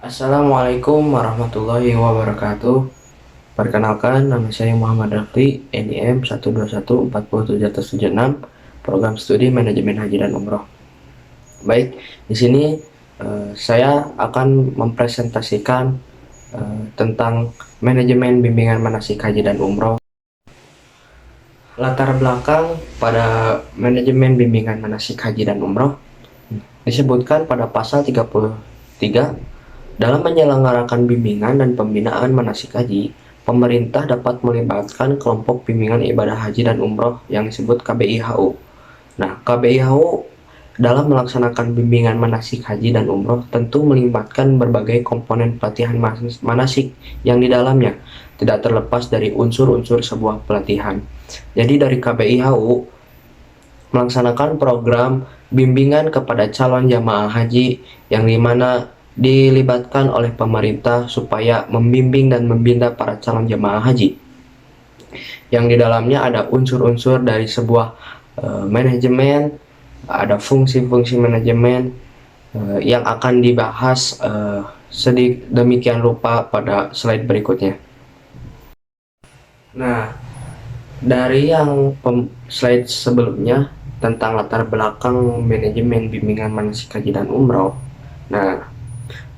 Assalamualaikum warahmatullahi wabarakatuh. Perkenalkan, nama saya Muhammad Rafli, NIM 121407176, Program Studi Manajemen Haji dan Umroh. Baik, di sini saya akan mempresentasikan tentang manajemen bimbingan manasik haji dan umroh. Latar belakang pada manajemen bimbingan manasik haji dan umroh disebutkan pada pasal 33. Dalam menyelenggarakan bimbingan dan pembinaan manasik haji, pemerintah dapat melibatkan kelompok bimbingan ibadah haji dan umroh yang disebut KBIHU. Nah, KBIHU dalam melaksanakan bimbingan manasik haji dan umroh tentu melibatkan berbagai komponen pelatihan manasik yang di dalamnya tidak terlepas dari unsur-unsur sebuah pelatihan. Jadi dari KBIHU melaksanakan program bimbingan kepada calon jamaah haji yang dimana dilibatkan oleh pemerintah supaya membimbing dan membina para calon jamaah haji, yang di dalamnya ada unsur-unsur dari sebuah manajemen, ada fungsi-fungsi manajemen yang akan dibahas sedemikian rupa pada slide berikutnya. Nah, dari yang slide sebelumnya tentang latar belakang manajemen bimbingan manasik haji dan umroh. Nah,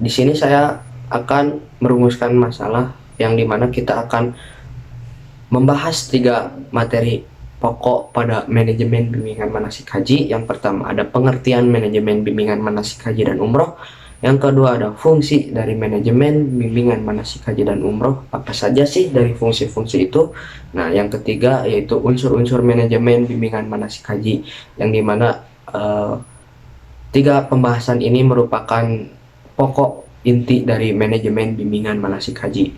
di sini saya akan merumuskan masalah yang dimana kita akan membahas 3 materi pokok pada manajemen bimbingan manasik haji. Yang pertama ada pengertian manajemen bimbingan manasik haji dan umroh. Yang kedua ada fungsi dari manajemen bimbingan manasik haji dan umroh. Apa saja sih dari fungsi-fungsi itu? Nah, yang ketiga yaitu unsur-unsur manajemen bimbingan manasik haji, yang dimana 3 pembahasan ini merupakan pokok inti dari manajemen bimbingan manasik haji.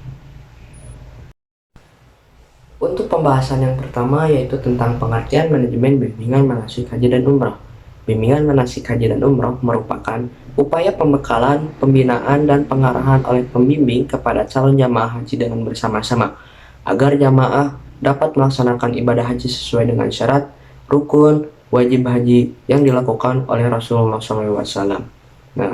Untuk pembahasan yang pertama yaitu tentang pengertian manajemen bimbingan manasik haji dan umroh. Bimbingan manasik haji dan umroh merupakan upaya pembekalan, pembinaan, dan pengarahan oleh pembimbing kepada calon jamaah haji dengan bersama-sama agar jamaah dapat melaksanakan ibadah haji sesuai dengan syarat, rukun, wajib haji yang dilakukan oleh Rasulullah SAW. Nah,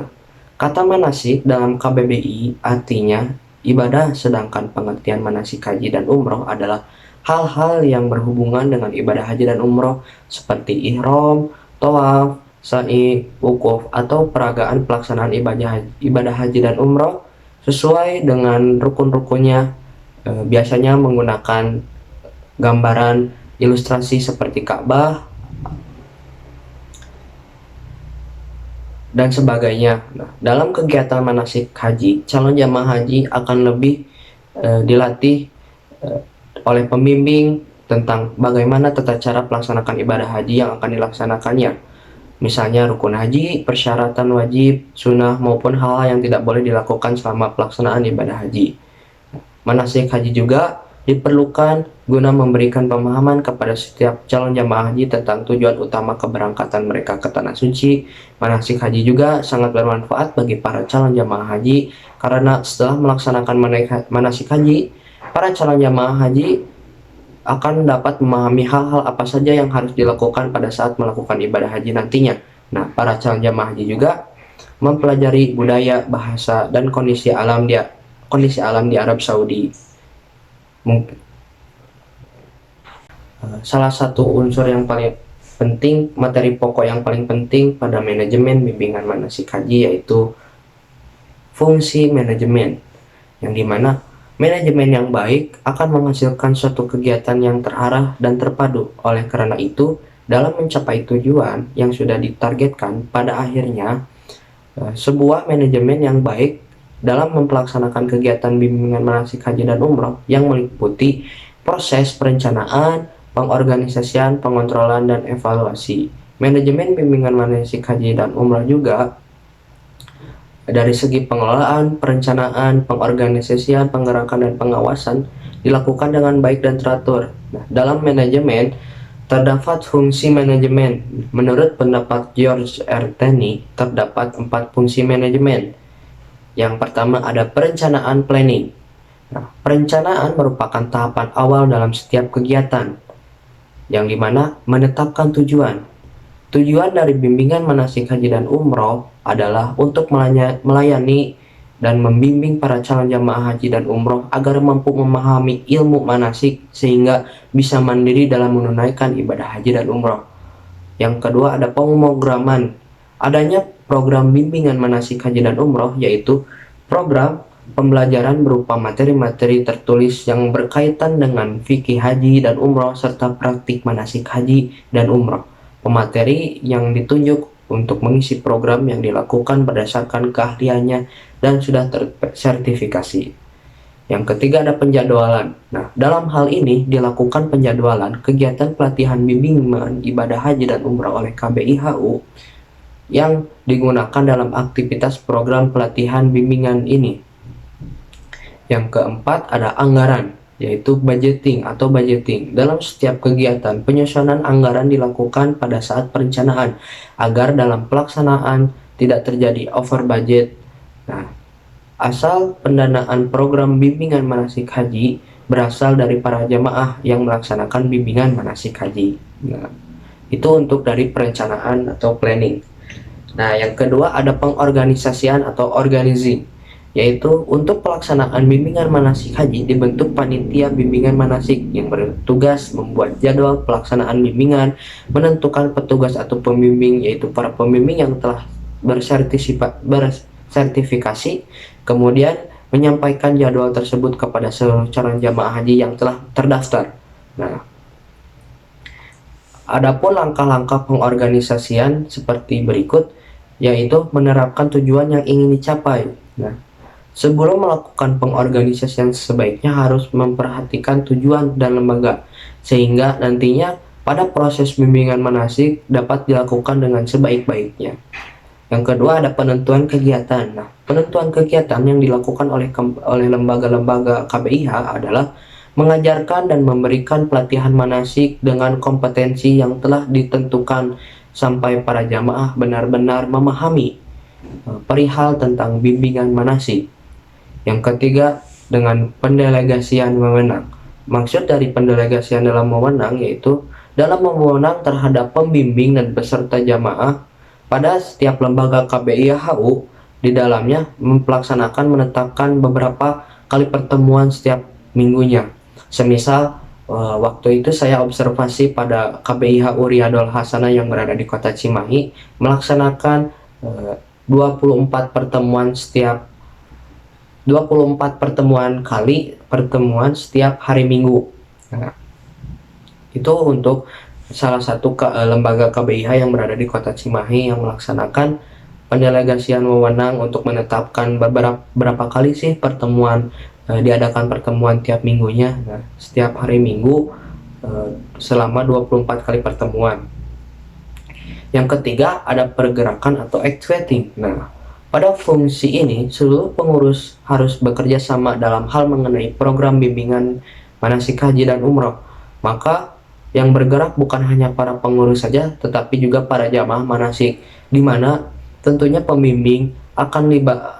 kata manasik dalam KBBI artinya ibadah, sedangkan pengertian manasik haji dan umroh adalah hal-hal yang berhubungan dengan ibadah haji dan umroh seperti ihram, tawaf, sa'i, wukuf, atau peragaan pelaksanaan ibadah haji dan umroh sesuai dengan rukun-rukunnya, biasanya menggunakan gambaran ilustrasi seperti Ka'bah dan sebagainya. Nah, dalam kegiatan manasik haji, calon jamaah haji akan lebih dilatih oleh pembimbing tentang bagaimana tata cara pelaksanakan ibadah haji yang akan dilaksanakannya. Misalnya rukun haji, persyaratan wajib, sunnah, maupun hal-hal yang tidak boleh dilakukan selama pelaksanaan ibadah haji. Manasik haji juga diperlukan guna memberikan pemahaman kepada setiap calon jamaah haji tentang tujuan utama keberangkatan mereka ke tanah suci. Manasik haji juga sangat bermanfaat bagi para calon jamaah haji karena setelah melaksanakan manasik haji, para calon jamaah haji akan dapat memahami hal-hal apa saja yang harus dilakukan pada saat melakukan ibadah haji nantinya. Nah, para calon jamaah haji juga mempelajari budaya, bahasa, dan kondisi alam di Arab Saudi. Salah satu unsur yang paling penting, materi pokok yang paling penting pada manajemen bimbingan manasik haji yaitu fungsi manajemen, yang dimana manajemen yang baik akan menghasilkan suatu kegiatan yang terarah dan terpadu. Oleh karena itu, dalam mencapai tujuan yang sudah ditargetkan, pada akhirnya sebuah manajemen yang baik dalam mempelaksanakan kegiatan bimbingan manasik haji dan umroh yang meliputi proses perencanaan, pengorganisasian, pengontrolan, dan evaluasi. Manajemen bimbingan manasik haji dan umroh juga dari segi pengelolaan, perencanaan, pengorganisasian, penggerakan, dan pengawasan dilakukan dengan baik dan teratur. Nah, dalam manajemen terdapat fungsi manajemen. Menurut pendapat George R. Taney, terdapat 4 fungsi manajemen. Yang pertama ada perencanaan, planning. Nah, perencanaan merupakan tahapan awal dalam setiap kegiatan, yang dimana menetapkan tujuan. Tujuan dari bimbingan manasik haji dan umroh adalah untuk melayani dan membimbing para calon jamaah haji dan umroh agar mampu memahami ilmu manasik sehingga bisa mandiri dalam menunaikan ibadah haji dan umroh. Yang kedua ada pemrograman. Adanya program bimbingan manasik haji dan umroh yaitu program pembelajaran berupa materi-materi tertulis yang berkaitan dengan fikih haji dan umroh serta praktik manasik haji dan umroh. Pemateri yang ditunjuk untuk mengisi program yang dilakukan berdasarkan keahliannya dan sudah tersertifikasi. Yang ketiga ada penjadwalan. Nah, dalam hal ini dilakukan penjadwalan kegiatan pelatihan bimbingan ibadah haji dan umrah oleh KBIHU yang digunakan dalam aktivitas program pelatihan bimbingan ini. Yang keempat ada anggaran, yaitu budgeting atau budgeting. Dalam setiap kegiatan, penyusunan anggaran dilakukan pada saat perencanaan agar dalam pelaksanaan tidak terjadi over budget. Nah, asal pendanaan program bimbingan manasik haji berasal dari para jamaah yang melaksanakan bimbingan manasik haji. Nah, itu untuk dari perencanaan atau planning. Nah, yang kedua ada pengorganisasian atau organizing, yaitu untuk pelaksanaan bimbingan manasik haji dibentuk panitia bimbingan manasik yang bertugas membuat jadwal pelaksanaan bimbingan, menentukan petugas atau pembimbing, yaitu para pembimbing yang telah bersertifikasi, kemudian menyampaikan jadwal tersebut kepada seluruh calon jamaah haji yang telah terdaftar. Nah, adapun langkah-langkah pengorganisasian seperti berikut, yaitu menerapkan tujuan yang ingin dicapai. Nah, sebelum melakukan pengorganisasian sebaiknya harus memperhatikan tujuan dan lembaga, sehingga nantinya pada proses bimbingan manasik dapat dilakukan dengan sebaik-baiknya. Yang kedua ada penentuan kegiatan. Nah, penentuan kegiatan yang dilakukan oleh lembaga-lembaga KBIH adalah mengajarkan dan memberikan pelatihan manasik dengan kompetensi yang telah ditentukan sampai para jamaah benar-benar memahami perihal tentang bimbingan manasik. Yang ketiga dengan pendelegasian wewenang. Maksud dari pendelegasian dalam wewenang yaitu dalam mewenang terhadap pembimbing dan peserta jamaah pada setiap lembaga KBIHU di dalamnya melaksanakan menetapkan beberapa kali pertemuan setiap minggunya. Semisal waktu itu saya observasi pada KBIHU Riyadul Hasanah yang berada di kota Cimahi melaksanakan 24 pertemuan pertemuan setiap hari Minggu. Nah, itu untuk salah satu lembaga KBIH yang berada di kota Cimahi yang melaksanakan pendelegasian wewenang untuk menetapkan berapa kali sih pertemuan diadakan pertemuan tiap minggunya. Nah, setiap hari Minggu selama 24 kali pertemuan. Yang ketiga ada pergerakan atau activating. Nah, pada fungsi ini seluruh pengurus harus bekerja sama dalam hal mengenai program bimbingan manasik haji dan umroh. Maka yang bergerak bukan hanya para pengurus saja, tetapi juga para jamaah manasik, di mana tentunya pembimbing akan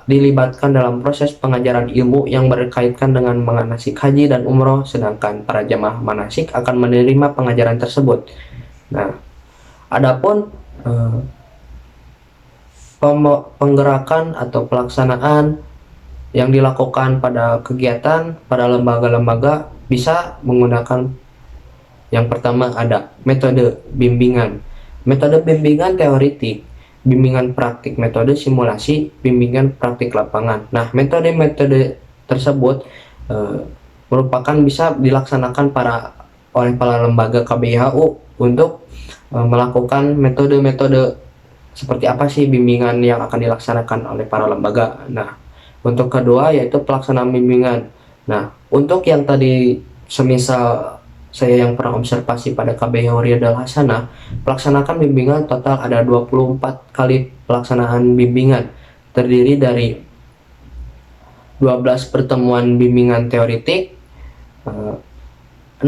dilibatkan dalam proses pengajaran ilmu yang berkaitan dengan manasik haji dan umroh, sedangkan para jamaah manasik akan menerima pengajaran tersebut. Nah, adapun penggerakan atau pelaksanaan yang dilakukan pada kegiatan pada lembaga-lembaga bisa menggunakan yang pertama ada metode bimbingan. Metode bimbingan teoritik, bimbingan praktik, metode simulasi, bimbingan praktik lapangan. Nah, metode-metode tersebut merupakan bisa dilaksanakan oleh para lembaga KBIHU untuk melakukan metode-metode seperti apa sih bimbingan yang akan dilaksanakan oleh para lembaga. Nah, untuk kedua yaitu pelaksanaan bimbingan. Nah, untuk yang tadi semisal saya yang pernah observasi pada KBIHU Riyadul Hasanah, pelaksanakan bimbingan total ada 24 kali pelaksanaan bimbingan, terdiri dari 12 pertemuan bimbingan teoritik, 6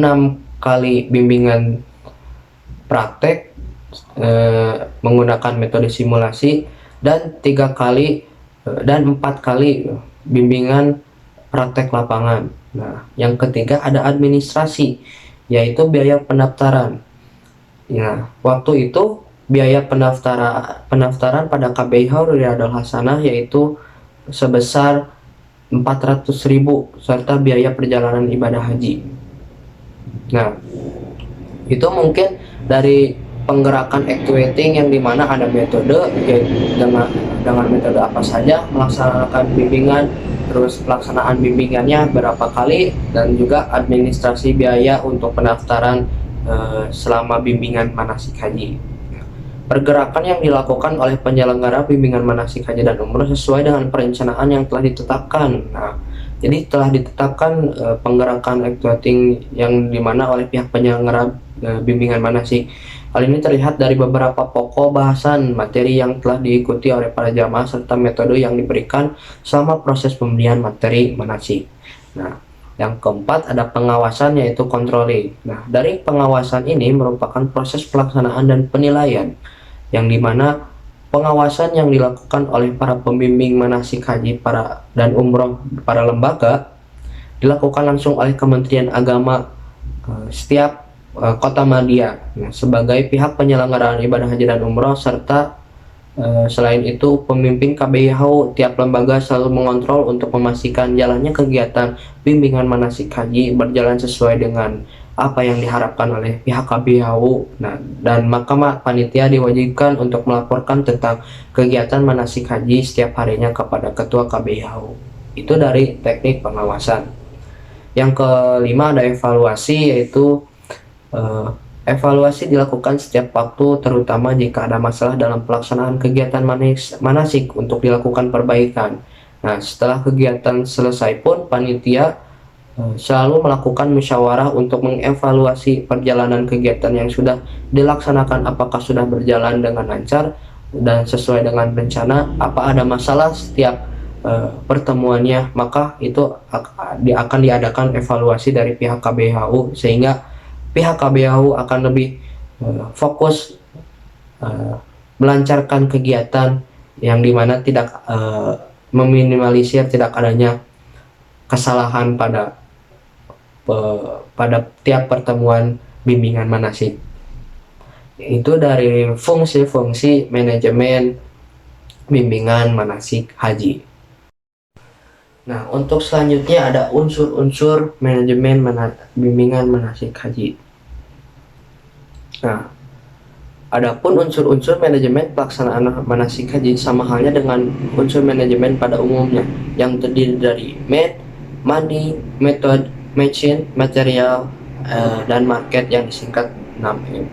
kali bimbingan praktek menggunakan metode simulasi, dan 4 kali bimbingan praktek lapangan. Nah, yang ketiga ada administrasi, yaitu biaya pendaftaran. Nah, waktu itu biaya pendaftaran pada KBIHU Riyadul Hasanah yaitu sebesar 400.000 serta biaya perjalanan ibadah haji. Nah, itu mungkin dari penggerakan activating yang dimana ada metode, yaitu dengan metode apa saja melaksanakan bimbingan, terus pelaksanaan bimbingannya berapa kali, dan juga administrasi biaya untuk pendaftaran selama bimbingan manasik haji. Pergerakan yang dilakukan oleh penyelenggara bimbingan manasik haji dan umroh sesuai dengan perencanaan yang telah ditetapkan. Nah, jadi telah ditetapkan penggerakan activating yang dimana oleh pihak penyelenggara bimbingan manasik. Hal ini terlihat dari beberapa pokok bahasan materi yang telah diikuti oleh para jamaah serta metode yang diberikan selama proses pemberian materi manasik. Nah, yang keempat ada pengawasan, yaitu controlling. Nah, dari pengawasan ini merupakan proses pelaksanaan dan penilaian yang dimana pengawasan yang dilakukan oleh para pembimbing manasik haji dan umroh para lembaga dilakukan langsung oleh Kementerian Agama setiap kota madya. Nah, sebagai pihak penyelenggaraan ibadah haji dan umroh, serta selain itu pemimpin KBIHU tiap lembaga selalu mengontrol untuk memastikan jalannya kegiatan bimbingan manasik haji berjalan sesuai dengan apa yang diharapkan oleh pihak KBIHU. Nah, dan maka panitia diwajibkan untuk melaporkan tentang kegiatan manasik haji setiap harinya kepada ketua KBIHU. Itu dari teknik pengawasan. Yang kelima ada evaluasi, yaitu evaluasi dilakukan setiap waktu, terutama jika ada masalah dalam pelaksanaan kegiatan manasik untuk dilakukan perbaikan. Nah, setelah kegiatan selesai pun panitia selalu melakukan musyawarah untuk mengevaluasi perjalanan kegiatan yang sudah dilaksanakan, apakah sudah berjalan dengan lancar dan sesuai dengan rencana, apa ada masalah setiap pertemuannya, maka itu akan diadakan evaluasi dari pihak KBHU sehingga pihak KBHU akan lebih fokus melancarkan kegiatan yang dimana tidak meminimalisir tidak adanya kesalahan pada tiap pertemuan bimbingan manasik. Itu dari fungsi-fungsi manajemen bimbingan manasik haji. Nah, untuk selanjutnya ada unsur-unsur manajemen bimbingan manasik haji. Nah, adapun unsur-unsur manajemen pelaksanaan manasik haji sama halnya dengan unsur manajemen pada umumnya, yang terdiri dari money, method, machine, material, dan market yang disingkat 6M.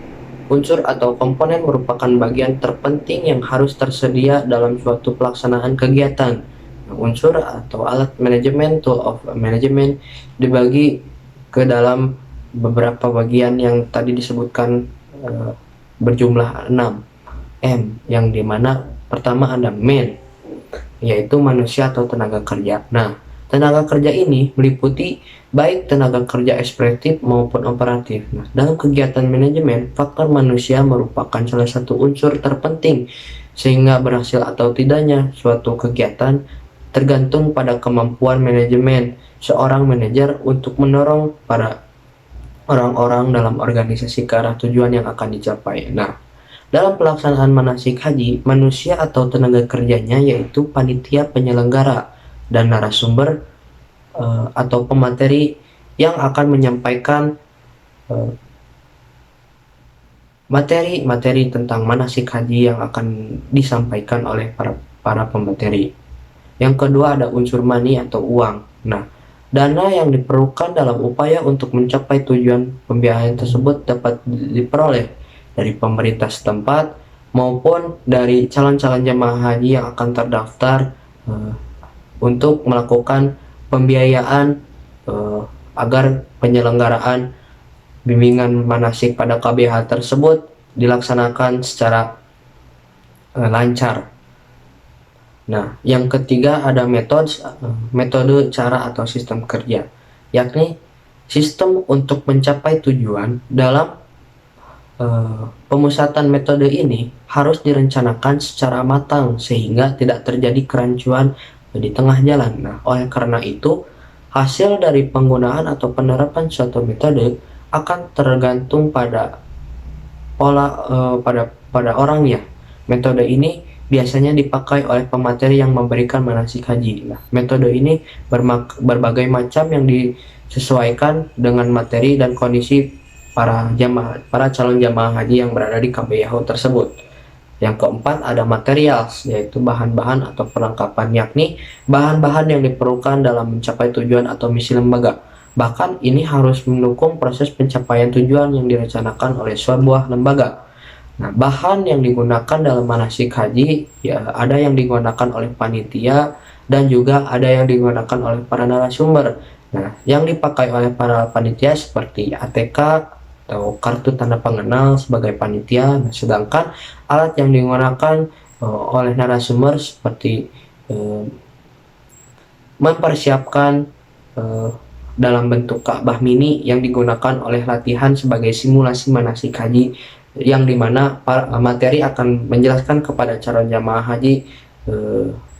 Unsur atau komponen merupakan bagian terpenting yang harus tersedia dalam suatu pelaksanaan kegiatan. Unsur atau alat manajemen, tool of management, dibagi ke dalam beberapa bagian yang tadi disebutkan berjumlah 6 M, yang dimana pertama ada man, yaitu manusia atau tenaga kerja. Nah, tenaga kerja ini meliputi baik tenaga kerja ekspresif maupun operatif. Nah, dalam kegiatan manajemen, faktor manusia merupakan salah satu unsur terpenting, sehingga berhasil atau tidaknya suatu kegiatan tergantung pada kemampuan manajemen seorang manajer untuk mendorong para orang-orang dalam organisasi ke arah tujuan yang akan dicapai. Nah, dalam pelaksanaan manasik haji, manusia atau tenaga kerjanya yaitu panitia penyelenggara dan narasumber atau pemateri yang akan menyampaikan materi-materi tentang manasik haji yang akan disampaikan oleh para pemateri. Yang kedua ada unsur money atau uang. Nah, dana yang diperlukan dalam upaya untuk mencapai tujuan pembiayaan tersebut dapat diperoleh dari pemerintah setempat maupun dari calon-calon jemaah haji yang akan terdaftar untuk melakukan pembiayaan agar penyelenggaraan bimbingan manasik pada KBH tersebut dilaksanakan secara lancar. Nah, yang ketiga ada metode, cara atau sistem kerja, yakni sistem untuk mencapai tujuan. Dalam pemusatan metode ini harus direncanakan secara matang sehingga tidak terjadi kerancuan di tengah jalan. Nah, oleh karena itu, hasil dari penggunaan atau penerapan suatu metode akan tergantung pada pada orangnya. Metode ini biasanya dipakai oleh pemateri yang memberikan manasik haji. Nah, metode ini berbagai macam yang disesuaikan dengan materi dan kondisi para calon jamaah haji yang berada di KBIHU tersebut. Yang keempat ada material, yaitu bahan-bahan atau perlengkapan, yakni bahan-bahan yang diperlukan dalam mencapai tujuan atau misi lembaga. Bahkan ini harus mendukung proses pencapaian tujuan yang direncanakan oleh sebuah lembaga. Nah, bahan yang digunakan dalam manasik haji, ya ada yang digunakan oleh panitia dan juga ada yang digunakan oleh para narasumber. Nah, yang dipakai oleh para panitia seperti ATK atau kartu tanda pengenal sebagai panitia. Nah, sedangkan alat yang digunakan oleh narasumber seperti mempersiapkan dalam bentuk Ka'bah mini yang digunakan oleh latihan sebagai simulasi manasik haji, yang dimana materi akan menjelaskan kepada calon jamaah haji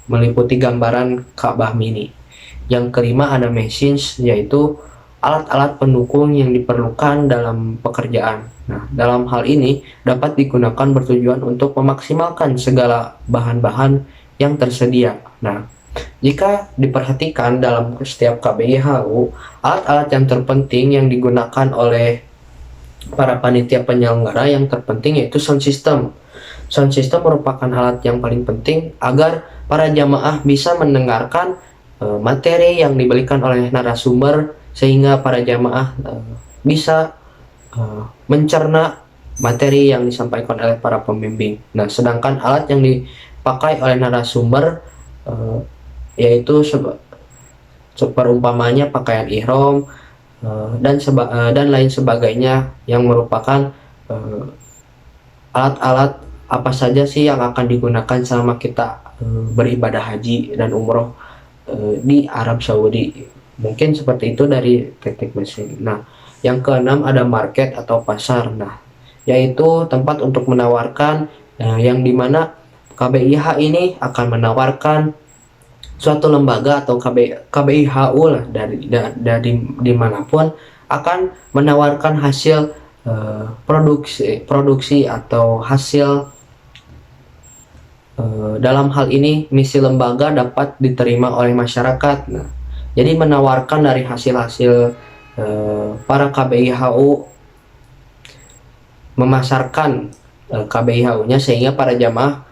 meliputi gambaran Ka'bah mini. Yang kelima ada machines, yaitu alat-alat pendukung yang diperlukan dalam pekerjaan. Nah, dalam hal ini dapat digunakan bertujuan untuk memaksimalkan segala bahan-bahan yang tersedia. Nah, jika diperhatikan dalam setiap KBIHU, alat-alat yang terpenting yang digunakan oleh para panitia penyelenggara yang terpenting yaitu sound system. Sound system merupakan alat yang paling penting agar para jamaah bisa mendengarkan materi yang diberikan oleh narasumber, sehingga para jamaah bisa mencerna materi yang disampaikan oleh para pembimbing. Nah, sedangkan alat yang dipakai oleh narasumber yaitu perumpamanya pakaian ihram dan lain sebagainya, yang merupakan alat-alat apa saja sih yang akan digunakan selama kita beribadah haji dan umroh di Arab Saudi. Mungkin seperti itu dari teknik mesin. Nah, yang keenam ada market atau pasar. Nah, yaitu tempat untuk menawarkan yang dimana KBIH ini akan menawarkan suatu lembaga atau KBIHU lah dari dimanapun akan menawarkan hasil produksi atau hasil dalam hal ini misi lembaga dapat diterima oleh masyarakat. Nah, jadi menawarkan dari hasil-hasil para KBIHU, memasarkan KBIHU-nya sehingga para jamaah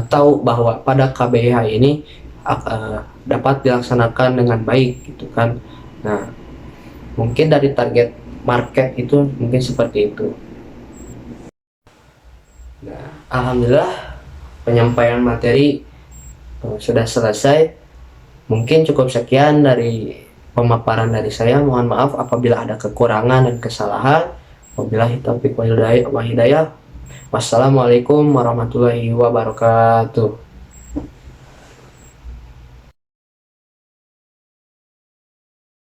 tahu bahwa pada KBIH ini dapat dilaksanakan dengan baik gitu kan. Nah, mungkin dari target market itu mungkin seperti itu. Nah, alhamdulillah penyampaian materi sudah selesai. Mungkin cukup sekian dari pemaparan dari saya. Mohon maaf apabila ada kekurangan dan kesalahan. Wabillahi taufiq wal hidayah. Wassalamualaikum warahmatullahi wabarakatuh.